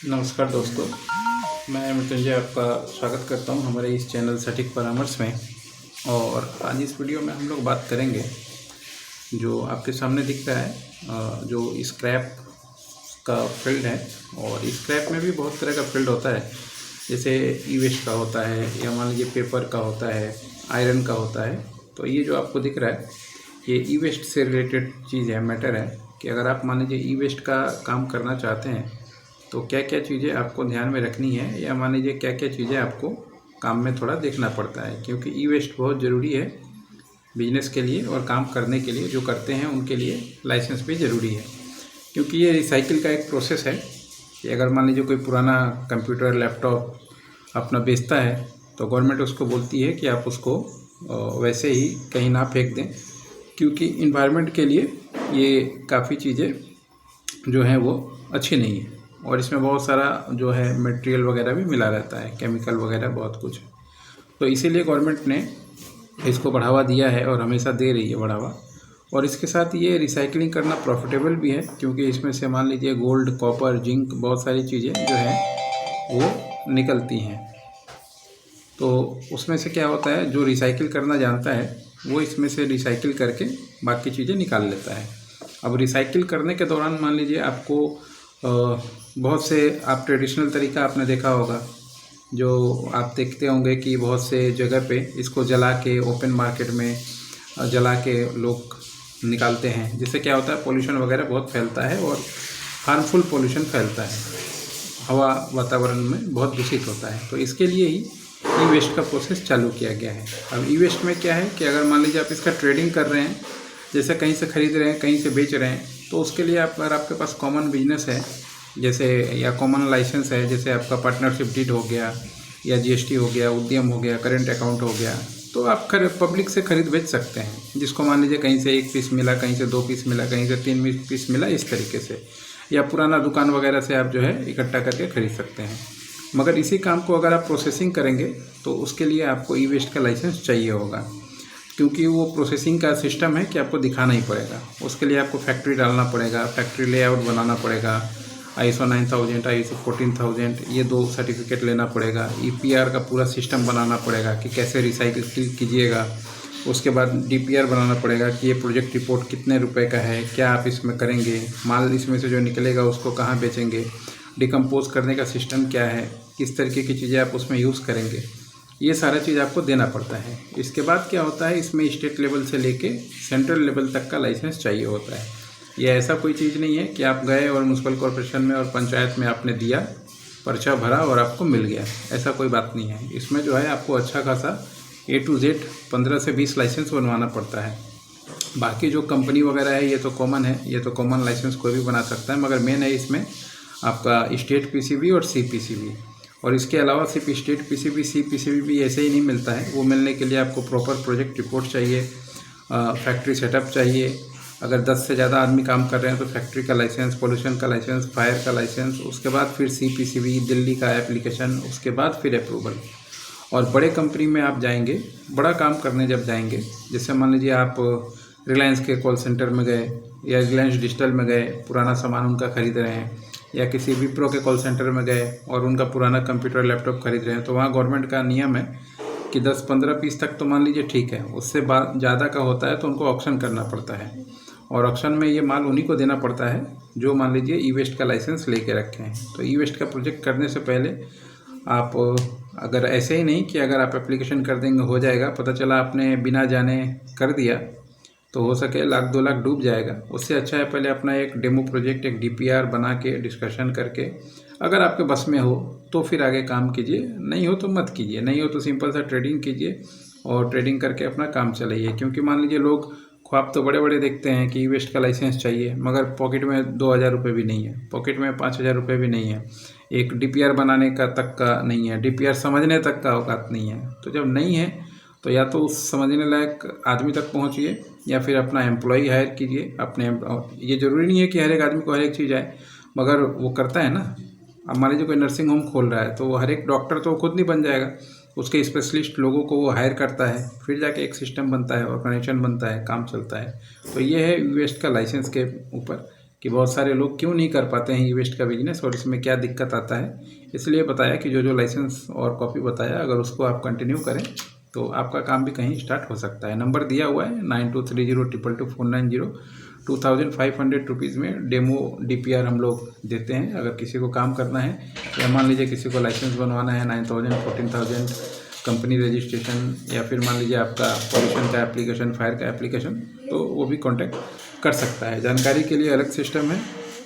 नमस्कार दोस्तों, मैं मृत्युंजय आपका स्वागत करता हूं हमारे इस चैनल सटीक परामर्श में। और आज इस वीडियो में हम लोग बात करेंगे जो आपके सामने दिख रहा है, जो स्क्रैप का फील्ड है। और स्क्रैप में भी बहुत तरह का फील्ड होता है, जैसे ई वेस्ट का होता है या मान लीजिए पेपर का होता है, आयरन का होता है। तो ये जो आपको दिख रहा है ये ई वेस्ट से रिलेटेड चीज़ है, मैटर है कि अगर आप मान लीजिए ई वेस्ट का काम करना चाहते हैं तो क्या क्या चीज़ें आपको ध्यान में रखनी है, या मान लीजिए क्या क्या चीज़ें आपको काम में थोड़ा देखना पड़ता है, क्योंकि ई वेस्ट बहुत ज़रूरी है बिजनेस के लिए और काम करने के लिए। जो करते हैं उनके लिए लाइसेंस भी ज़रूरी है, क्योंकि ये रिसाइकिल का एक प्रोसेस है कि अगर मान लीजिए कोई पुराना कंप्यूटर लैपटॉप अपना बेचता है तो गवर्नमेंट उसको बोलती है कि आप उसको वैसे ही कहीं ना फेंक दें, क्योंकि इन्वायरमेंट के लिए ये काफ़ी चीज़ें जो हैं वो अच्छी नहीं है। और इसमें बहुत सारा जो है मटेरियल वगैरह भी मिला रहता है, केमिकल वगैरह बहुत कुछ। तो इसीलिए गवर्नमेंट ने इसको बढ़ावा दिया है और हमेशा दे रही है बढ़ावा। और इसके साथ ये रिसाइकलिंग करना प्रॉफिटेबल भी है, क्योंकि इसमें से मान लीजिए गोल्ड, कॉपर, जिंक, बहुत सारी चीज़ें जो हैं वो निकलती हैं। तो उसमें से क्या होता है, जो रिसाइकिल करना जानता है वो इसमें से रिसाइकिल करके बाकी चीज़ें निकाल लेता है। अब रिसाइकिल करने के दौरान मान लीजिए आपको बहुत से आप ट्रेडिशनल तरीका आपने देखा होगा, जो आप देखते होंगे कि बहुत से जगह पे इसको जला के ओपन मार्केट में जला के लोग निकालते हैं, जिससे क्या होता है पोल्यूशन वगैरह बहुत फैलता है और हार्मफुल पोल्यूशन फैलता है, हवा वातावरण में बहुत दूषित होता है। तो इसके लिए ही ई वेस्ट का प्रोसेस चालू किया गया है। अब ई वेस्ट में क्या है कि अगर मान लीजिए आप इसका ट्रेडिंग कर रहे हैं, जैसे कहीं से खरीद रहे हैं कहीं से बेच रहे हैं, तो उसके लिए आप अगर आपके पास कॉमन बिजनेस है जैसे, या कॉमन लाइसेंस है, जैसे आपका पार्टनरशिप डीड हो गया या जीएसटी हो गया, उद्यम हो गया, करेंट अकाउंट हो गया, तो आप पब्लिक से खरीद बेच सकते हैं। जिसको मान लीजिए कहीं से 1 पीस मिला, कहीं से 2 पीस मिला, कहीं से 3 पीस मिला, इस तरीके से, या पुराना दुकान वगैरह से आप जो है इकट्ठा करके खरीद सकते हैं। मगर इसी काम को अगर आप प्रोसेसिंग करेंगे तो उसके लिए आपको ई वेस्ट का लाइसेंस चाहिए होगा, क्योंकि वो प्रोसेसिंग का सिस्टम है कि आपको दिखाना ही पड़ेगा। उसके लिए आपको फैक्ट्री डालना पड़ेगा, फैक्ट्री लेआउट बनाना पड़ेगा, ISO 9000, ISO 14000, ये 2 सर्टिफिकेट लेना पड़ेगा, EPR का पूरा सिस्टम बनाना पड़ेगा कि कैसे रिसाइकिल कीजिएगा। उसके बाद DPR बनाना पड़ेगा कि ये प्रोजेक्ट रिपोर्ट कितने रुपए का है, क्या आप इसमें करेंगे, माल इसमें से जो निकलेगा उसको कहाँ बेचेंगे, डिकम्पोज करने का सिस्टम क्या है, किस तरीके की चीज़ें आप उसमें यूज़ करेंगे, ये सारा चीज़ आपको देना पड़ता है। इसके बाद क्या होता है, इसमें स्टेट लेवल से लेके सेंट्रल लेवल तक का लाइसेंस चाहिए होता है। ये ऐसा कोई चीज़ नहीं है कि आप गए और म्यूनसिपल कॉर्पोरेशन में और पंचायत में आपने दिया, पर्चा भरा और आपको मिल गया, ऐसा कोई बात नहीं है। इसमें जो है आपको अच्छा खासा A to Z 15 से 20 लाइसेंस बनवाना पड़ता है। बाकी जो कंपनी वगैरह है ये तो कॉमन है, ये तो कॉमन लाइसेंस कोई भी बना सकता है, मगर मेन है इसमें आपका स्टेट PCB और CPCB। और इसके अलावा सिर्फ स्टेट PCB CPCB भी ऐसे ही नहीं मिलता है, वो मिलने के लिए आपको प्रॉपर प्रोजेक्ट रिपोर्ट चाहिए, फैक्ट्री सेटअप चाहिए। अगर 10 से ज़्यादा आदमी काम कर रहे हैं तो फैक्ट्री का लाइसेंस, पोल्यूशन का लाइसेंस, फायर का लाइसेंस, उसके बाद फिर CPCB दिल्ली का एप्लीकेशन, उसके बाद फिर अप्रूवल। और बड़े कंपनी में आप जाएंगे, बड़ा काम करने जब जाएंगे, जैसे मान लीजिए आप रिलायंस के कॉल सेंटर में गए या रिलायंस डिजिटल में गए, पुराना सामान उनका खरीद रहे हैं, या किसी विप्रो के कॉल सेंटर में गए और उनका पुराना कंप्यूटर लैपटॉप खरीद रहे हैं, तो वहाँ गवर्नमेंट का नियम है कि 10-15 पीस तक तो मान लीजिए ठीक है, उससे ज़्यादा का होता है तो उनको ऑक्शन करना पड़ता है। और ऑक्शन में ये माल उन्हीं को देना पड़ता है जो मान लीजिए ई वेस्ट का लाइसेंस लेके रखे हैं। तो ई वेस्ट का प्रोजेक्ट करने से पहले आप, अगर ऐसे ही नहीं कि अगर आप एप्लीकेशन कर देंगे हो जाएगा, पता चला आपने बिना जाने कर दिया तो हो सके 1 लाख 2 लाख डूब जाएगा। उससे अच्छा है पहले अपना एक डेमो प्रोजेक्ट, एक DPR बना के डिस्कशन करके, अगर आपके बस में हो तो फिर आगे काम कीजिए, नहीं हो तो मत कीजिए, नहीं हो तो सिंपल सा ट्रेडिंग कीजिए और ट्रेडिंग करके अपना काम चलाइए। क्योंकि मान लीजिए लोग ख्वाब तो बड़े बड़े देखते हैं कि ई वेस्ट का लाइसेंस चाहिए, मगर पॉकेट में 2000 रुपये भी नहीं है, पॉकेट में 5000 रुपये भी नहीं है, एक DPR बनाने का तक का नहीं है, DPR समझने तक का औकात नहीं है। तो जब नहीं है तो या तो उस समझने लायक आदमी तक पहुंचिए या फिर अपना एम्प्लॉई हायर कीजिए अपने। ये ज़रूरी नहीं है कि हर एक आदमी को हर एक चीज़ आए, मगर वो करता है ना। अब मान लीजिए कोई नर्सिंग होम खोल रहा है तो हर एक डॉक्टर तो खुद नहीं बन जाएगा, उसके स्पेशलिस्ट लोगों को वो हायर करता है, फिर जाके एक सिस्टम बनता है, ऑर्गेनाइजेशन बनता है, काम चलता है। तो ये है वेस्ट का लाइसेंस के ऊपर कि बहुत सारे लोग क्यों नहीं कर पाते हैं ई वेस्ट का बिजनेस और इसमें क्या दिक्कत आता है। इसलिए बताया कि जो जो लाइसेंस और कॉपी बताया अगर उसको आप कंटिन्यू करें तो आपका काम भी कहीं स्टार्ट हो सकता है। नंबर दिया हुआ है 9230222490। 2500 रुपीज़ में डेमो DPR हम लोग देते हैं। अगर किसी को काम करना है या मान लीजिए किसी को लाइसेंस बनवाना है 9000 14000 कंपनी रजिस्ट्रेशन, या फिर मान लीजिए आपका पॉल्यूशन का एप्लीकेशन, फायर का एप्लीकेशन, तो वो भी कांटेक्ट कर सकता है। जानकारी के लिए अलग सिस्टम है,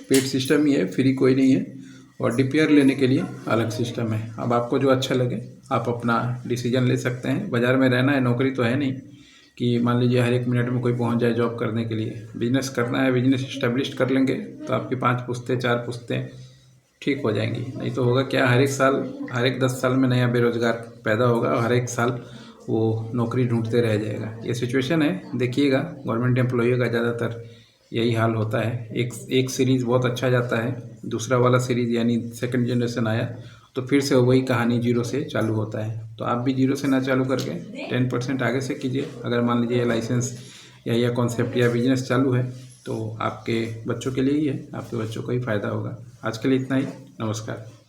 पेड सिस्टम ही है, फ्री कोई नहीं है, और DPR लेने के लिए अलग सिस्टम है। अब आपको जो अच्छा लगे आप अपना डिसीजन ले सकते हैं। बाज़ार में रहना है, नौकरी तो है नहीं कि मान लीजिए हर एक मिनट में कोई पहुंच जाए जॉब करने के लिए। बिजनेस करना है, बिजनेस इस्टेब्लिश कर लेंगे तो आपकी 5 पुश्तें 4 पुश्तें ठीक हो जाएंगी। नहीं तो होगा क्या, हर एक साल, हर एक 10 साल में नया बेरोजगार पैदा होगा और हर एक साल वो नौकरी ढूंढते रह जाएगा। ये सिचुएशन है, देखिएगा गवर्नमेंट एम्प्लॉई का ज़्यादातर यही हाल होता है। एक सीरीज़ बहुत अच्छा जाता है, दूसरा वाला सीरीज़ यानी सेकंड जनरेशन आया तो फिर से वही कहानी जीरो से चालू होता है। तो आप भी जीरो से ना चालू करके 10% आगे से कीजिए। अगर मान लीजिए लाइसेंस या यह कॉन्सेप्ट या बिजनेस चालू है तो आपके बच्चों के लिए ही है, आपके बच्चों को ही फ़ायदा होगा। आज के लिए इतना ही, नमस्कार।